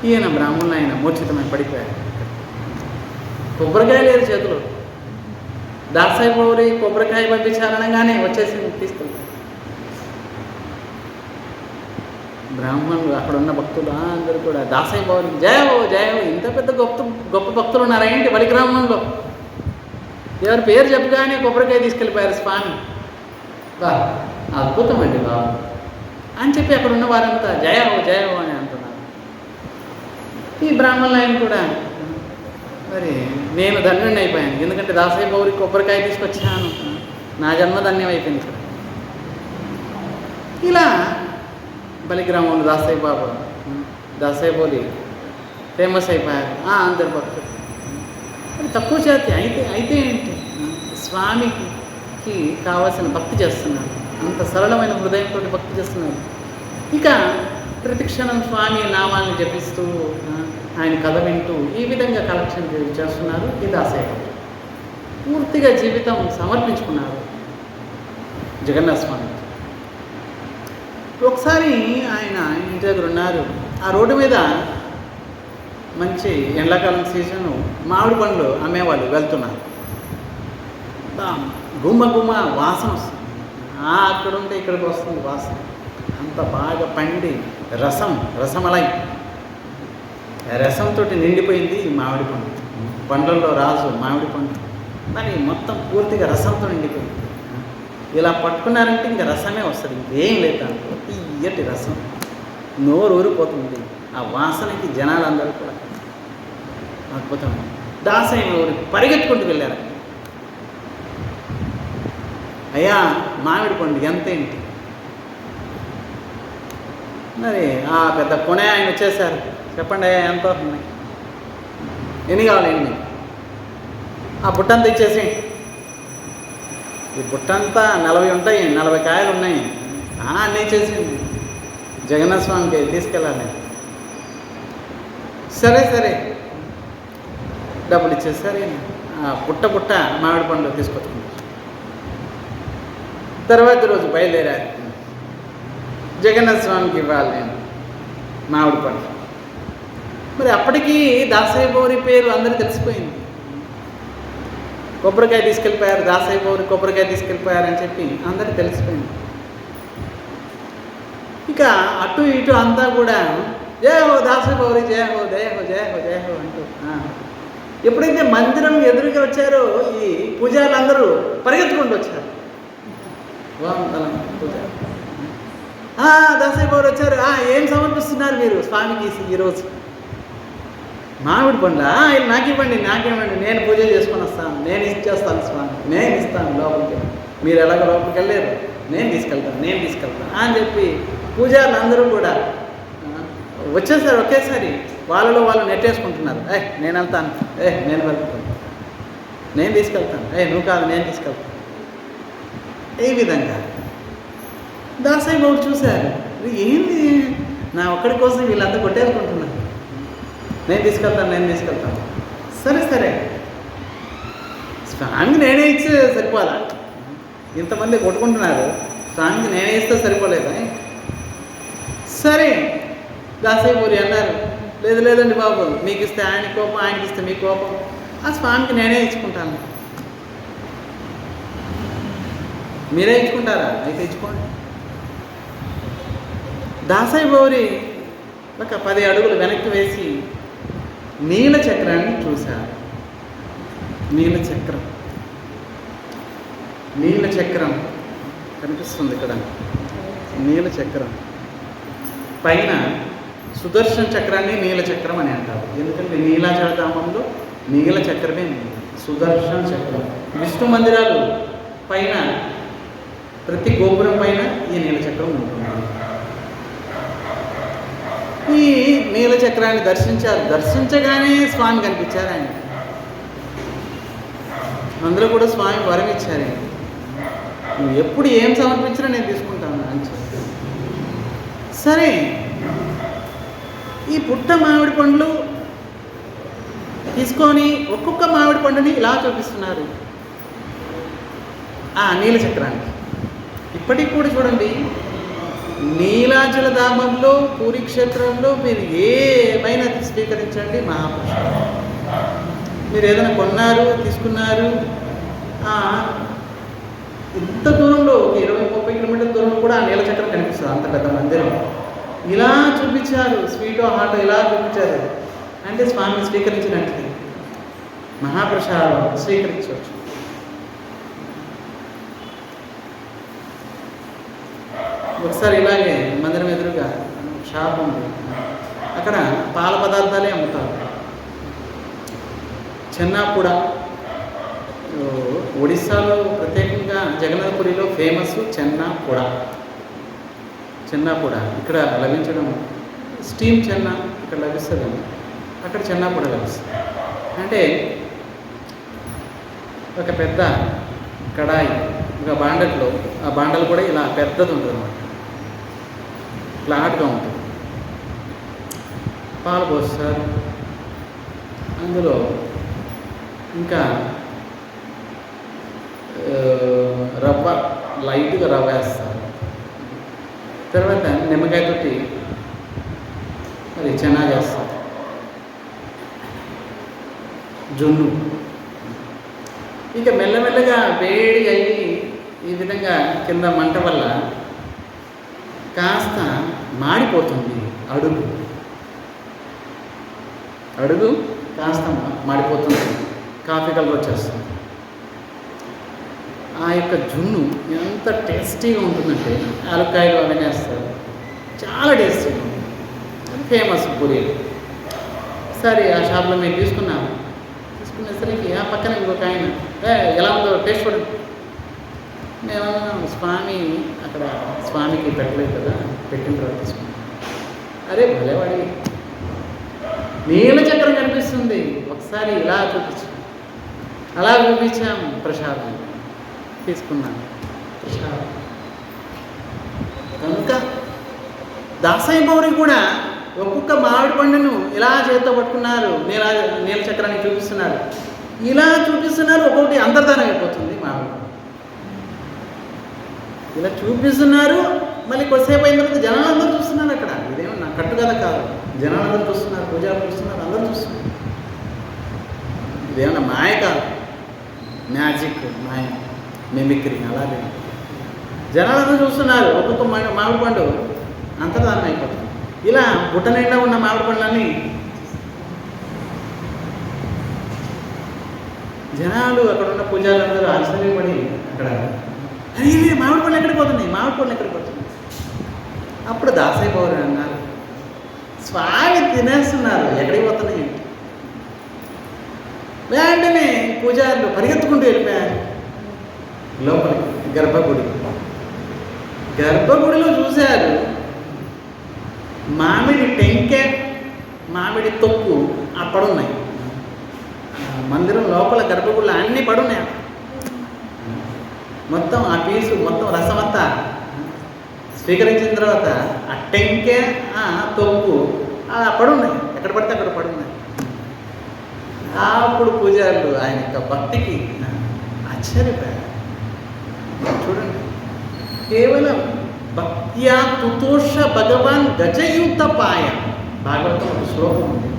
ఈయన బ్రాహ్మణులు ఆయన మూర్ఛితమై పడిపోయారు. కొబ్బరికాయ లేదు చేతిలో. దాసయ్య పౌరి కొబ్బరికాయ పంపించాలనగానే వచ్చేసి తీసుకెళ్తారు. బ్రాహ్మణులు, అక్కడ ఉన్న భక్తులు అందరూ కూడా దాసయ్య పౌరికి జయహో జయహో, ఇంత పెద్ద గొప్ప భక్తులు ఉన్నారా ఏంటి బలిగ్రామంలో? ఎవరి పేరు చెప్పగానే కొబ్బరికాయ తీసుకెళ్ళిపోయారు స్వామి. బా అద్భుతం అండి బాబు అని చెప్పి అక్కడ ఉన్న వారంతా జయహో జయహో అని అంటున్నారు. ఈ బ్రాహ్మణులు ఆయన కూడా మరి నేను ధన్యుడిని అయిపోయాను, ఎందుకంటే దాసయ్య పౌరికి కొబ్బరికాయ తీసుకొచ్చాను, నా జన్మ ధన్యం అయిపోయింది. ఇలా బలిగ్రామంలో దాసయ్య పౌరి ఫేమస్ అయిపోయారు. అందరు భక్తులు తక్కువ చేతి అయితే ఏంటి, స్వామికి కావాల్సిన భక్తి చేస్తున్నారు, అంత సరళమైన హృదయంతో భక్తి చేస్తున్నారు. ఇక ప్రతిక్షణం స్వామి నామాన్ని జపిస్తూ ఆయన కథ వింటూ ఈ విధంగా కలెక్షన్ చేస్తున్నారు. ఈ దాసయ్య పూర్తిగా జీవితం సమర్పించుకున్నారు జగన్నాథ స్వామి. ఒకసారి ఆయన ఇంటి దగ్గర ఉన్నారు. ఆ రోడ్డు మీద మంచి ఎండాకాలం సీజను మామిడి పండ్లు అమ్మేవాళ్ళు వెళ్తున్నారు. గుమ్మ గుమ్మ వాసన వస్తుంది. అక్కడ ఉంటే ఇక్కడికి వస్తుంది వాసన. అంత బాగా పండి రసమలై రసంతో నిండిపోయింది మామిడి పండు. పండ్లలో రాజు మామిడి పండు, కానీ మొత్తం పూర్తిగా రసంతో నిండిపోయింది. ఇలా పట్టుకున్నారంటే ఇంకా రసమే వస్తుంది, ఇంకేం లేదు దాంట్లో. తీయటి రసం, నోరు ఊరిపోతుంది. ఆ వాసనకి జనాలందరూ కూడా అద్భుతం. దాసయ్య ఊరికి పరిగెత్తుకుంటూ వెళ్ళారు. అయ్యా మామిడి పండు ఎంతేంటి? మరి ఆ పెద్ద కొనే ఆయన వచ్చేసారు. చెప్పండి అయ్యా ఎంత ఉన్నాయి, ఎన్ని కావాలండి మీకు? ఆ బుట్టంతా ఇచ్చేసి, ఈ బుట్టంతా 40 ఉంటాయి, 40 కాయలు ఉన్నాయి, అన్నీ ఇచ్చేసింది. జగన్నాథ స్వామికి తీసుకెళ్ళాలి. సరే డబ్బులు ఇచ్చేసరి పుట్ట మామిడి పండు తీసుకొచ్చుకున్నారు. తర్వాత రోజు బయలుదేరారు. జగన్నాథ స్వామికి ఇవ్వాలి నేను మామిడి పండు. మరి అప్పటికీ దాసయ్య పౌరి పేరు అందరూ తెలిసిపోయింది. కొబ్బరికాయ తీసుకెళ్ళిపోయారు, దాసయ్య పౌరి కొబ్బరికాయ తీసుకెళ్ళిపోయారని చెప్పి అందరికీ తెలిసిపోయింది. ఇక అటు ఇటు అంతా కూడా జయ హో దాసయ్య పౌరి, జయ హో జయ హో జయ హో జయ హో అంటూ ఎప్పుడైతే మందిరం ఎదురుగా వచ్చారో ఈ పూజారులందరూ పరిగెత్తుకుంటూ వచ్చారు. పూజ దాసయ్య పౌరి వచ్చారు. ఏం సమర్పిస్తున్నారు మీరు స్వామికి ఈరోజు? మామిడి పండ్ల నాకు ఇవ్వండి, నేను పూజ చేసుకొని వస్తాను, నేను ఇచ్చేస్తాను స్వామి, నేను ఇస్తాను లోపలికి, మీరు ఎలాగ లోపలికి వెళ్ళారు, నేను తీసుకెళ్తాను అని చెప్పి పూజారులు అందరూ కూడా వచ్చేసారు. ఒకేసారి వాళ్ళలో వాళ్ళు నెట్టేసుకుంటున్నారు. నేను వెళ్తాను, నేను వెళ్తాను. నేను తీసుకెళ్తాను, నువ్వు కాదు నేను తీసుకెళ్తాను. ఈ విధంగా దాసయ్య బాబు చూశారు, ఏంది నా ఒక్కడి కోసం వీళ్ళంతా కొట్టేసుకుంటున్నారు, నేను తీసుకెళ్తాను. సరే సరే స్వామికి నేనే ఇస్తే సరిపోదా, ఇంతమంది కొట్టుకుంటున్నారు, స్వామికి నేనే ఇస్తే సరిపోలేదా? సరే దాసయ్య పూరి అన్నారు, లేదండి బాబు, మీకు ఇస్తే ఆయన కోపం, ఆయనకి ఇస్తే మీ కోపం, ఆ స్వామికి నేనే ఇచ్చుకుంటాను. మీరే ఇచ్చుకుంటారా? అయితే ఇచ్చుకోండి. దాసయ్య బౌరి ఒక 10 అడుగులు వెనక్కి వేసి నీల చక్రాన్ని చూశారు. నీల చక్రం కనిపిస్తుంది ఇక్కడ. నీల చక్రం పైన సుదర్శన చక్రాన్ని నీల చక్రం అని అంటారు. ఎందుకంటే నీలాచలధామంలో నీల చక్రమే సుదర్శన చక్రం. విష్ణు మందిరాలు పైన ప్రతి గోపురం పైన ఈ నీల చక్రం ఉంటుంది. ఈ నీల చక్రాన్ని దర్శించారు. దర్శించగానే స్వామి కనిపించారు ఆయన. అందులో కూడా స్వామి వరం ఇచ్చారు, నువ్వు ఎప్పుడు ఏం సమర్పించినా నేను తీసుకుంటాను అని చెప్పి. సరే ఈ పుట్ట మామిడి పండ్లు తీసుకొని ఒక్కొక్క మామిడి పండుని ఇలా చూపిస్తున్నారు ఆ నీల చక్రానికి. ఇప్పటికి కూడా చూడండి, నీలాచలధామంలో పూరీ క్షేత్రంలో మీరు ఏమైనా స్వీకరించండి మహాప్రసాదం. మీరు ఏదైనా కొన్నారు, తీసుకున్నారు, ఇంత దూరంలో 20-30 కిలోమీటర్ల దూరంలో కూడా ఆ నీల చక్రం కనిపిస్తుంది. అంత పెద్ద మందిరం ఇలా చూపించారు, స్వీటో హాటో ఇలా చూపించారు అంటే స్వామిని స్వీకరించినట్టు, మహాప్రసాదం స్వీకరించవచ్చు. ఒకసారి ఇలాగే మందిరం ఎదురుగా షాప్ ఉంది, అక్కడ పాల పదార్థాలే అమ్ముతారు. చెన్నాపూడ, ఒడిస్సాలో ప్రత్యేకంగా జగన్నాథపురిలో ఫేమస్ చెన్నాపూడ. ఇక్కడ లభించడం స్టీమ్ చెన్నా ఇక్కడ లభిస్తుంది, అక్కడ చెన్నాపూడ లభిస్తుంది. అంటే ఒక పెద్ద కడాయి, ఒక బాండల్లో, ఆ బాండలు కూడా ఇలా పెద్దది ఉంటుంది అన్నమాట, ఫ్లాట్గా ఉంటుంది. పాలు పోస్తారు, అందులో ఇంకా రవ్వ, లైట్గా రవ్వ వేస్తారు. తర్వాత నిమ్మకాయతోటి అది చెన్నా చేస్తారు. జొన్ను ఇక మెల్లమెల్లగా వేడి అయ్యి ఈ విధంగా కింద మంట వల్ల కాస్త మాడిపోతుంది అడుగు కాస్త మాడిపోతుంది, కాఫీ కలర్ వచ్చేస్తుంది. ఆ యొక్క జున్ను ఎంత టేస్టీగా ఉంటుందంటే యాలక్కాయలు అవన్నీ వేస్తారు, చాలా టేస్టీగా ఉంటుంది. అది ఫేమస్ పూరీలు. సరే ఆ షాప్లో మేము తీసుకునేసరికి ఆ పక్కన ఇంకొక ఆయన, ఎలా ఉందో టేస్ట్ పడు. మేము స్వామి అక్కడ స్వామికి పెట్టలేదు కదా, పెట్టిన తర్వాత తీసుకున్నాం. అరే భలేవాడి, నీల చక్రం కనిపిస్తుంది, ఒకసారి ఇలా చూపించాం, అలా చూపించాం, ప్రసాదం తీసుకున్నాను. ప్రసాదం కనుక దాసయ్య బౌరి కూడా ఒక్కొక్క మామిడి పండును ఇలా చేతితో పట్టుకున్నారు, నీల చక్రాన్ని చూపిస్తున్నారు, ఇలా చూపిస్తున్నారు. ఒక్కొక్కటి అంతర్ధానం అయిపోతుంది మామిడి, ఇలా చూపిస్తున్నారు. మళ్ళీ కొద్దిసేపు అయిన తర్వాత జనాలందరూ చూస్తున్నారు అక్కడ. ఇదేమన్నా కట్టుకథ కాదు, జనాలందరూ చూస్తున్నారు, పూజారులు చూస్తున్నారు, అందరూ చూస్తున్నారు. ఇదేమన్నా మాయ కాదు, మ్యాజిక్, మాయ, మిమిక్రీ. అలాగే జనాలందరూ చూస్తున్నారు. ఒక్కొక్క మామిడి పండు అంతర్ధానం అయిపోతుంది. ఇలా బుట్ట నిండా ఉన్న మామిడి పండ్లన్నీ జనాలు, అక్కడ ఉన్న పూజారులందరూ ఆశ్చర్యపడి అక్కడ, అరే మామిడి పళ్ళు ఎక్కడికి పోతున్నాయి. అప్పుడు దాసయ్య బౌరి అన్నారు, స్వామి తినేస్తున్నారు, ఎక్కడికి పోతున్నాయి. వెంటనే పూజారులు పరిగెత్తుకుంటూ వెళ్ళిపోయారు లోపలికి, గర్భగుడిలో చూశారు మామిడి టెంకె, మామిడి తొక్కు అక్కడున్నాయి. మందిరం లోపల గర్భగుడిలో అన్నీ పడున్నాయి. మొత్తం ఆ పీసు మొత్తం రసమంతా స్వీకరించిన తర్వాత ఆ టెంకె ఆ తొక్కు పడున్నాయి, ఎక్కడ పడితే అక్కడ పడున్నాయి. అప్పుడు పూజారులు ఆయన యొక్క భక్తికి ఆశ్చర్యపోయారు. చూడండి, కేవలం భక్త్యా తుతోష భగవాన్ గజయూత పాయ. భాగవతం ఒక శ్లోకం ఉంది.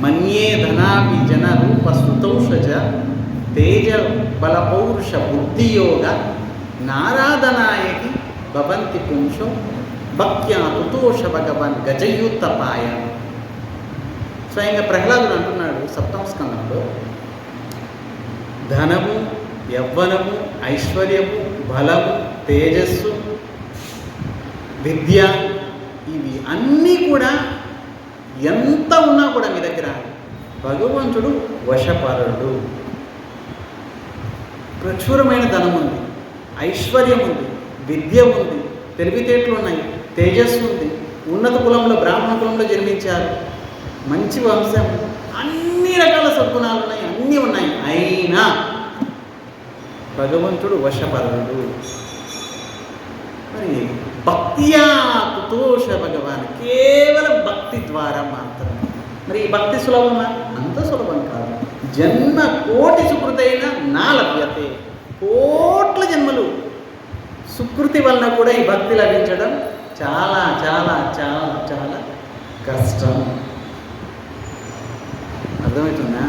మన్యే ధనాభి జన రూప సుతౌషజ తేజ బల పౌరుష బుద్ధియోగ నారాధనాయకి భవంతి పుంసో భక్త్యా తుతోష భగవాన్ గజయూత పాయ. స్వయంగా ప్రహ్లాదుడు అంటున్నాడు సప్తమ స్కందంలో, ధనము, యవ్వనము, ఐశ్వర్యము, బలము, తేజస్సు, విద్య, ఇవి అన్నీ కూడా ఎంత ఉన్నా కూడా మీ దగ్గర భగవంతుడు వశపరుడు. ప్రచురమైన ధనం ఉంది, ఐశ్వర్యం ఉంది, విద్య ఉంది, తెలివితేటలు ఉన్నాయి, తేజస్సు ఉంది, ఉన్నత కులంలో బ్రాహ్మణ కులంలో జన్మించారు, మంచి వంశం, అన్ని రకాల సద్గుణాలు ఉన్నాయి, అన్నీ ఉన్నాయి. అయినా భగవంతుడు వశపరుడు. మరి భక్తియా తుతోష భగవాన్, కేవలం భక్తి ద్వారా మాత్రమే. మరి ఈ భక్తి సులభమా? అంత సులభం కాదు. జన్మ కోటి సుకృతైన నా లభ్యతే. కోట్ల జన్మలు సుకృతి వలన కూడా ఈ భక్తి లభించడం చాలా చాలా చాలా చాలా కష్టం. అర్థమవుతుందా?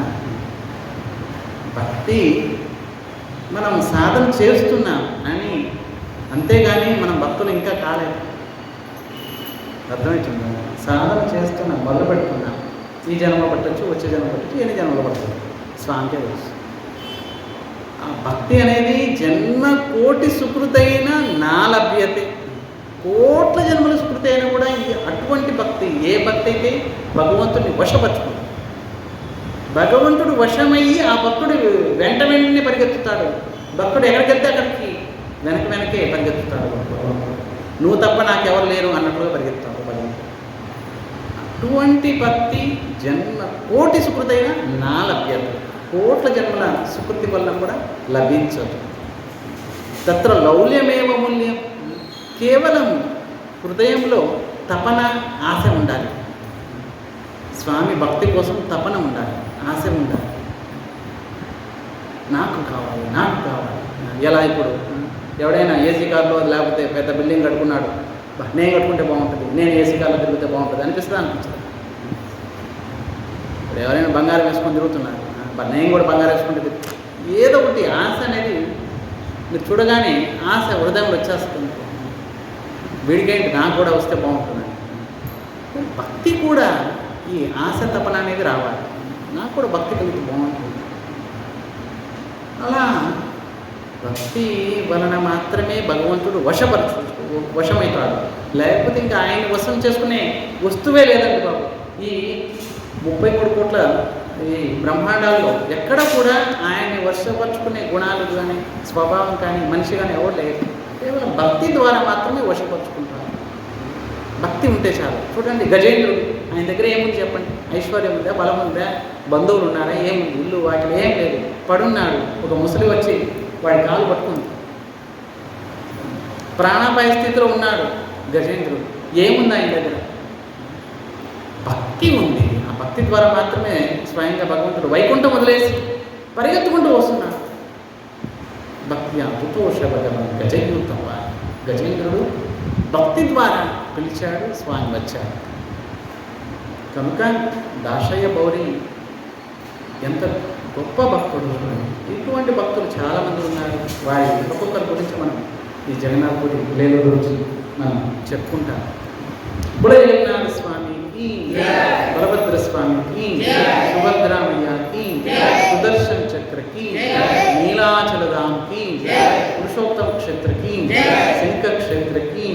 భక్తి మనం సాధన చేస్తున్నాం అని, అంతేగాని మనం భక్తులు ఇంకా కాలేదు. అర్థమవుతుందా? సాధన చేస్తున్నాం, మొదలు పెట్టుకున్నాం. ఈ జన్మ పట్టచ్చు, వచ్చే జన్మ పట్టచ్చు, ఎన్ని జన్మలు పట్టచ్చు, స్వామికే తెలుసు. ఆ భక్తి అనేది జన్మ కోటి సుకృతైన నా లభ్యతే. కోట్ల జన్మల సుకృతి అయినా కూడా అటువంటి భక్తి, ఏ భక్తి అయితే భగవంతుడిని వశపరచుకుంది, భగవంతుడు వశమయ్యి ఆ భక్తుడు వెంట వెంటనే పరిగెత్తుతాడు. భక్తుడు ఎక్కడికి వెళ్తే అక్కడికి వెనకే పరిగెత్తుతాడు. నువ్వు తప్ప నాకెవరు లేరు అన్నట్లుగా పరిగెత్తాడు భగవంతుడు. అటువంటి భక్తి జన్మ కోటి సుకృతైన నా లభ్యత. కోట్ల జన్మల సుకృతి వల్ల కూడా లభించదు. తత్ర లౌల్యమేవ మూల్యం. కేవలం హృదయంలో తపన, ఆశ ఉండాలి. స్వామి భక్తి కోసం తపన ఉండాలి, ఆశ ఉండాలి. నాకు కావాలి, నాకు కావాలి. ఎలా ఇప్పుడు ఎవడైనా ఏసీ కార్లో లేకపోతే పెద్ద బిల్డింగ్ కట్టుకున్నాడు, నేను కట్టుకుంటే బాగుంటుంది, నేను ఏసీ కార్లో తిరిగితే బాగుంటుంది అనిపిస్తుంది. ఇప్పుడు ఎవరైనా బంగారం వేసుకొని తిరుగుతున్నారు, నేను కూడా బంగారం వేసుకుంటే, ఏదో ఒకటి ఆశ అనేది మీరు చూడగానే ఆశ హృదయంలో వచ్చేస్తుంది. వీడికేంటి నాకు కూడా వస్తే బాగుంటుంది. భక్తి కూడా ఈ ఆశ తపన అనేది రావాలి. నాకు కూడా భక్తి కలిగి బాగుంటుంది. అలా భక్తి వలన మాత్రమే భగవంతుడు వశమవుతాడు. లేకపోతే ఇంకా ఆయన వశం చేసుకునే వస్తువే లేదండి బాబు. ఈ 33 కోట్ల ఈ బ్రహ్మాండాల్లో ఎక్కడ కూడా ఆయన్ని వశపరుచుకునే గుణాలు కానీ, స్వభావం కానీ, మనిషి కానీ ఎవరు లేదు. కేవలం భక్తి ద్వారా మాత్రమే వశపరుచుకుంటారు. భక్తి ఉంటే చాలు. చూడండి, గజేంద్రుడు, ఆయన దగ్గర ఏముంది చెప్పండి? ఐశ్వర్యం ఉందా, బలం ఉందా, బంధువులు ఉన్నారా, ఏముంది? ఇల్లు వాటిలో ఏం లేదు, పడున్నాడు. ఒక ముసలి వచ్చి వాడి కాలు పట్టుకుంది. ప్రాణాపాయ స్థితిలో ఉన్నాడు గజేంద్రుడు. ఏముంది ఆయన దగ్గర? భక్తి ఉంది. ఆ భక్తి ద్వారా మాత్రమే స్వయంగా భగవంతుడు వైకుంఠం వదిలేసి పరిగెత్తుకుంటూ వస్తున్నాడు. భక్తి తుతోష భగవాన్ గజయూతం. గజేంద్రుడు భక్తి ద్వారా పిలిచాడు, స్వామి వచ్చాడు. కనుక దాశయ్య బౌరి ఎంత గొప్ప భక్తుడు. ఇటువంటి భక్తులు చాలామంది ఉన్నారు. వారి ఒక్కొక్కరి గురించి మనం ఈ జగన్నాథపురి లేని రోజు మనం చెప్పుకుంటాం. బుడయ జగన్నాథ స్వామికి, బలభద్ర స్వామికి, సుభద్రామయ్యకి, సుదర్శన్ చక్రకి, నీలాచలధాంకి, పురుషోత్తమ క్షేత్రకి, శంఖ క్షేత్రకి,